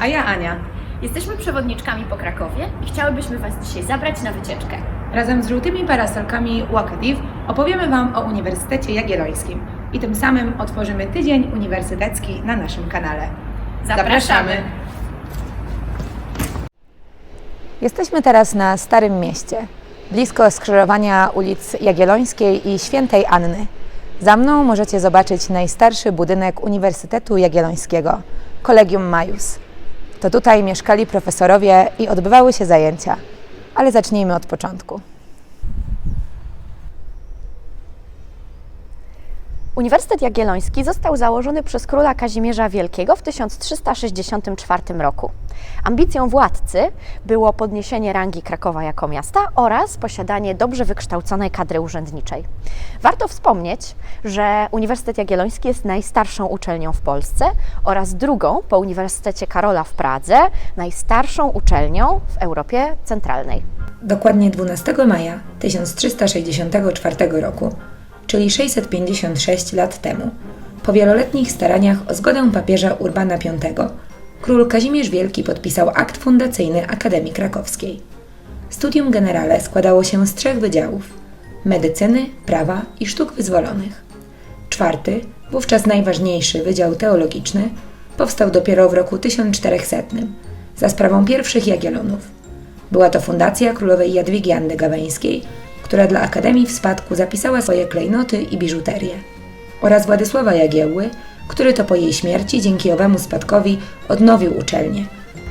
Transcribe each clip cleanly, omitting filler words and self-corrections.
A ja Ania. Jesteśmy przewodniczkami po Krakowie i chciałybyśmy Was dzisiaj zabrać na wycieczkę. Razem z żółtymi parasolkami Łokadiw opowiemy Wam o Uniwersytecie Jagiellońskim i tym samym otworzymy tydzień uniwersytecki na naszym kanale. Zapraszamy! Jesteśmy teraz na Starym Mieście, blisko skrzyżowania ulic Jagiellońskiej i Świętej Anny. Za mną możecie zobaczyć najstarszy budynek Uniwersytetu Jagiellońskiego, Collegium Maius. To tutaj mieszkali profesorowie i odbywały się zajęcia, ale zacznijmy od początku. Uniwersytet Jagielloński został założony przez króla Kazimierza Wielkiego w 1364 roku. Ambicją władcy było podniesienie rangi Krakowa jako miasta oraz posiadanie dobrze wykształconej kadry urzędniczej. Warto wspomnieć, że Uniwersytet Jagielloński jest najstarszą uczelnią w Polsce oraz drugą po Uniwersytecie Karola w Pradze, najstarszą uczelnią w Europie Centralnej. Dokładnie 12 maja 1364 roku, czyli 656 lat temu, po wieloletnich staraniach o zgodę papieża Urbana V, król Kazimierz Wielki podpisał akt fundacyjny Akademii Krakowskiej. Studium generale składało się z 3 wydziałów: medycyny, prawa i sztuk wyzwolonych. 4., wówczas najważniejszy Wydział Teologiczny, powstał dopiero w roku 1400 za sprawą pierwszych Jagiellonów. Była to fundacja królowej Jadwigi Anny Gaweńskiej, która dla Akademii w spadku zapisała swoje klejnoty i biżuterię, oraz Władysława Jagiełły, który to po jej śmierci dzięki owemu spadkowi odnowił uczelnię,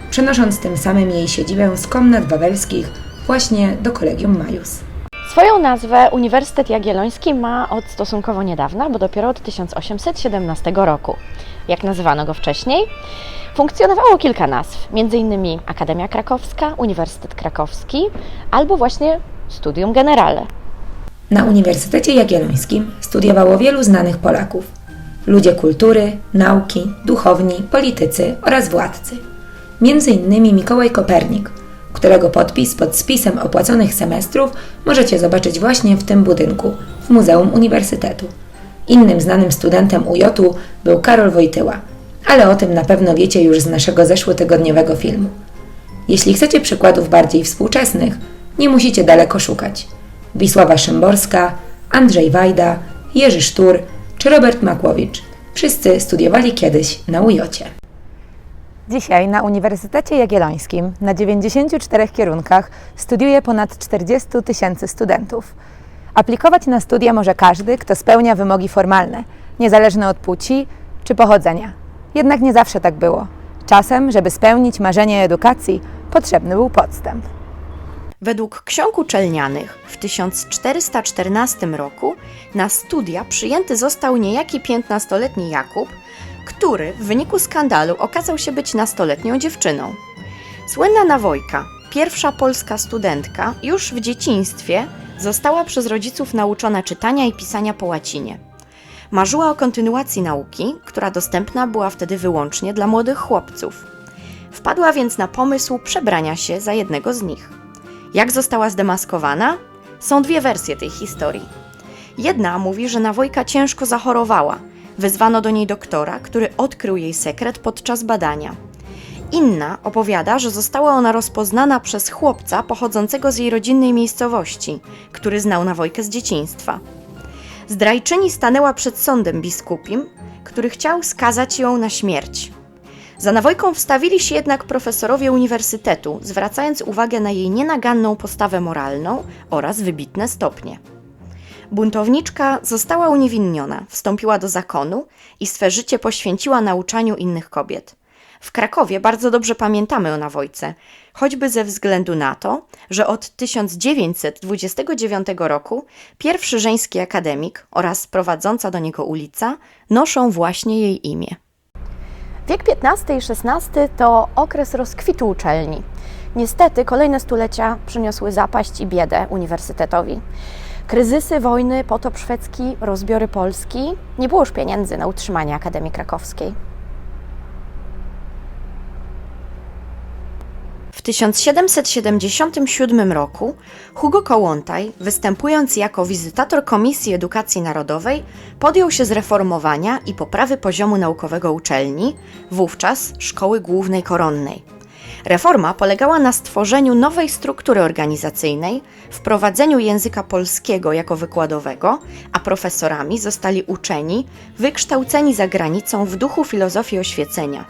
przenosząc tym samym jej siedzibę z komnat wawelskich właśnie do Collegium Maius. Swoją nazwę Uniwersytet Jagielloński ma od stosunkowo niedawna, bo dopiero od 1817 roku. Jak nazywano go wcześniej? Funkcjonowało kilka nazw, m.in. Akademia Krakowska, Uniwersytet Krakowski albo właśnie Studium Generale. Na Uniwersytecie Jagiellońskim studiowało wielu znanych Polaków. Ludzie kultury, nauki, duchowni, politycy oraz władcy. Między innymi Mikołaj Kopernik, którego podpis pod spisem opłaconych semestrów możecie zobaczyć właśnie w tym budynku, w Muzeum Uniwersytetu. Innym znanym studentem UJ-u był Karol Wojtyła, ale o tym na pewno wiecie już z naszego zeszłotygodniowego filmu. Jeśli chcecie przykładów bardziej współczesnych, nie musicie daleko szukać. Wisława Szymborska, Andrzej Wajda, Jerzy Sztur czy Robert Makłowicz. Wszyscy studiowali kiedyś na UJ-cie. Dzisiaj na Uniwersytecie Jagiellońskim na 94 kierunkach studiuje ponad 40 000 studentów. Aplikować na studia może każdy, kto spełnia wymogi formalne, niezależne od płci czy pochodzenia. Jednak nie zawsze tak było. Czasem, żeby spełnić marzenie edukacji, potrzebny był podstęp. Według ksiąg uczelnianych w 1414 roku na studia przyjęty został niejaki 15-letni Jakub, który w wyniku skandalu okazał się być nastoletnią dziewczyną. Słynna Nawojka, pierwsza polska studentka, już w dzieciństwie została przez rodziców nauczona czytania i pisania po łacinie. Marzyła o kontynuacji nauki, która dostępna była wtedy wyłącznie dla młodych chłopców. Wpadła więc na pomysł przebrania się za jednego z nich. Jak została zdemaskowana? Są 2 wersje tej historii. Jedna mówi, że Nawojka ciężko zachorowała. Wezwano do niej doktora, który odkrył jej sekret podczas badania. Inna opowiada, że została ona rozpoznana przez chłopca pochodzącego z jej rodzinnej miejscowości, który znał Nawojkę z dzieciństwa. Zdrajczyni stanęła przed sądem biskupim, który chciał skazać ją na śmierć. Za Nawojką wstawili się jednak profesorowie uniwersytetu, zwracając uwagę na jej nienaganną postawę moralną oraz wybitne stopnie. Buntowniczka została uniewinniona, wstąpiła do zakonu i swe życie poświęciła nauczaniu innych kobiet. W Krakowie bardzo dobrze pamiętamy o Nawojce, choćby ze względu na to, że od 1929 roku pierwszy żeński akademik oraz prowadząca do niego ulica noszą właśnie jej imię. Wiek XV i XVI to okres rozkwitu uczelni. Niestety kolejne stulecia przyniosły zapaść i biedę uniwersytetowi. Kryzysy, wojny, potop szwedzki, rozbiory Polski. Nie było już pieniędzy na utrzymanie Akademii Krakowskiej. W 1777 roku Hugo Kołłątaj, występując jako wizytator Komisji Edukacji Narodowej, podjął się zreformowania i poprawy poziomu naukowego uczelni, wówczas Szkoły Głównej Koronnej. Reforma polegała na stworzeniu nowej struktury organizacyjnej, wprowadzeniu języka polskiego jako wykładowego, a profesorami zostali uczeni wykształceni za granicą w duchu filozofii oświecenia.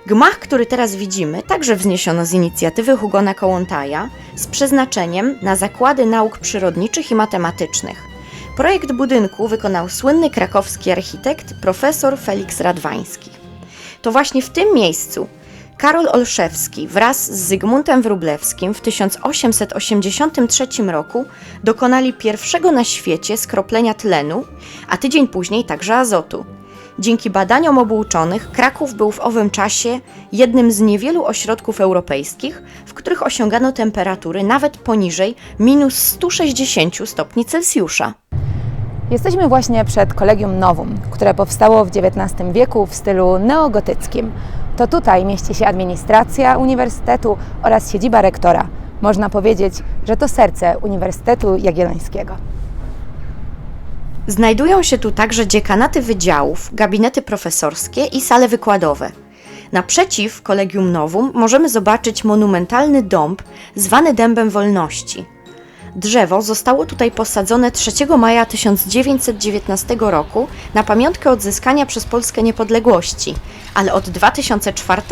Gmach, który teraz widzimy, także wzniesiono z inicjatywy Hugona Kołłątaja z przeznaczeniem na zakłady nauk przyrodniczych i matematycznych. Projekt budynku wykonał słynny krakowski architekt profesor Feliks Radwański. To właśnie w tym miejscu Karol Olszewski wraz z Zygmuntem Wróblewskim w 1883 roku dokonali pierwszego na świecie skroplenia tlenu, a tydzień później także azotu. Dzięki badaniom obu uczonych Kraków był w owym czasie jednym z niewielu ośrodków europejskich, w których osiągano temperatury nawet poniżej minus 160 stopni Celsjusza. Jesteśmy właśnie przed Collegium Novum, które powstało w XIX wieku w stylu neogotyckim. To tutaj mieści się administracja uniwersytetu oraz siedziba rektora. Można powiedzieć, że to serce Uniwersytetu Jagiellońskiego. Znajdują się tu także dziekanaty wydziałów, gabinety profesorskie i sale wykładowe. Naprzeciw Collegium Novum możemy zobaczyć monumentalny dąb zwany Dębem Wolności. Drzewo zostało tutaj posadzone 3 maja 1919 roku na pamiątkę odzyskania przez Polskę niepodległości, ale od 2004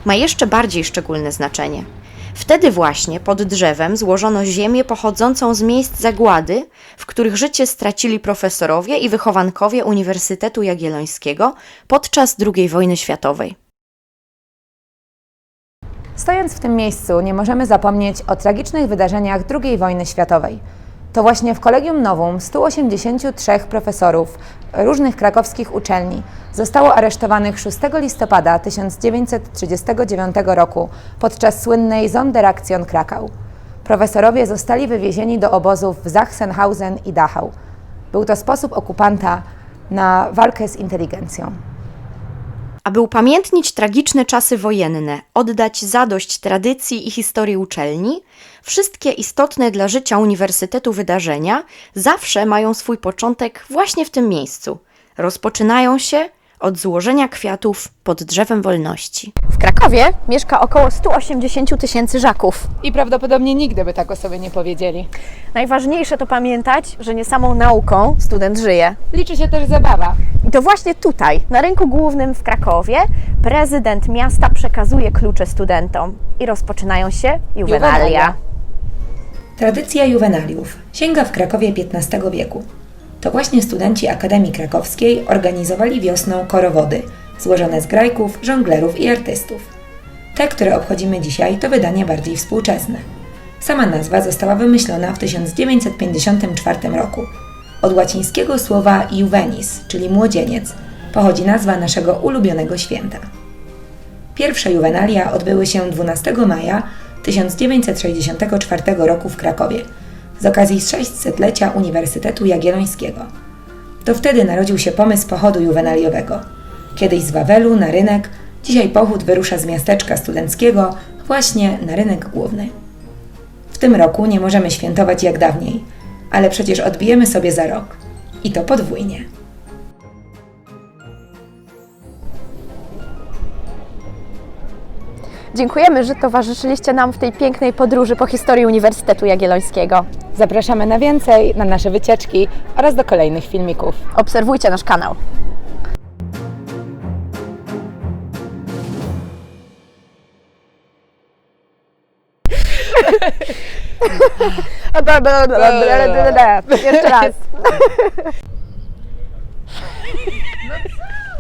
ma jeszcze bardziej szczególne znaczenie. Wtedy właśnie pod drzewem złożono ziemię pochodzącą z miejsc zagłady, w których życie stracili profesorowie i wychowankowie Uniwersytetu Jagiellońskiego podczas II wojny światowej. Stojąc w tym miejscu, nie możemy zapomnieć o tragicznych wydarzeniach II wojny światowej. To właśnie w Collegium Novum 183 profesorów różnych krakowskich uczelni zostało aresztowanych 6 listopada 1939 roku podczas słynnej Sonderaktion Krakau. Profesorowie zostali wywiezieni do obozów w Sachsenhausen i Dachau. Był to sposób okupanta na walkę z inteligencją. Aby upamiętnić tragiczne czasy wojenne, oddać zadość tradycji i historii uczelni, wszystkie istotne dla życia uniwersytetu wydarzenia zawsze mają swój początek właśnie w tym miejscu. Rozpoczynają się od złożenia kwiatów pod drzewem wolności. W Krakowie mieszka około 180 000 Żaków. I prawdopodobnie nigdy by tak o sobie nie powiedzieli. Najważniejsze to pamiętać, że nie samą nauką student żyje. Liczy się też zabawa. I to właśnie tutaj, na rynku głównym w Krakowie, prezydent miasta przekazuje klucze studentom i rozpoczynają się juwenalia. Tradycja juwenaliów sięga w Krakowie XV wieku. To właśnie studenci Akademii Krakowskiej organizowali wiosną korowody, złożone z grajków, żonglerów i artystów. Te, które obchodzimy dzisiaj, to wydania bardziej współczesne. Sama nazwa została wymyślona w 1954 roku. Od łacińskiego słowa juvenis, czyli młodzieniec, pochodzi nazwa naszego ulubionego święta. Pierwsze juwenalia odbyły się 12 maja 1964 roku w Krakowie z okazji 600-lecia Uniwersytetu Jagiellońskiego. To wtedy narodził się pomysł pochodu juwenaliowego. Kiedyś z Wawelu na rynek, dzisiaj pochód wyrusza z miasteczka studenckiego właśnie na rynek główny. W tym roku nie możemy świętować jak dawniej, ale przecież odbijemy sobie za rok. I to podwójnie. Dziękujemy, że towarzyszyliście nam w tej pięknej podróży po historii Uniwersytetu Jagiellońskiego. Zapraszamy na więcej, na nasze wycieczki oraz do kolejnych filmików. Obserwujcie nasz kanał. Jeszcze raz.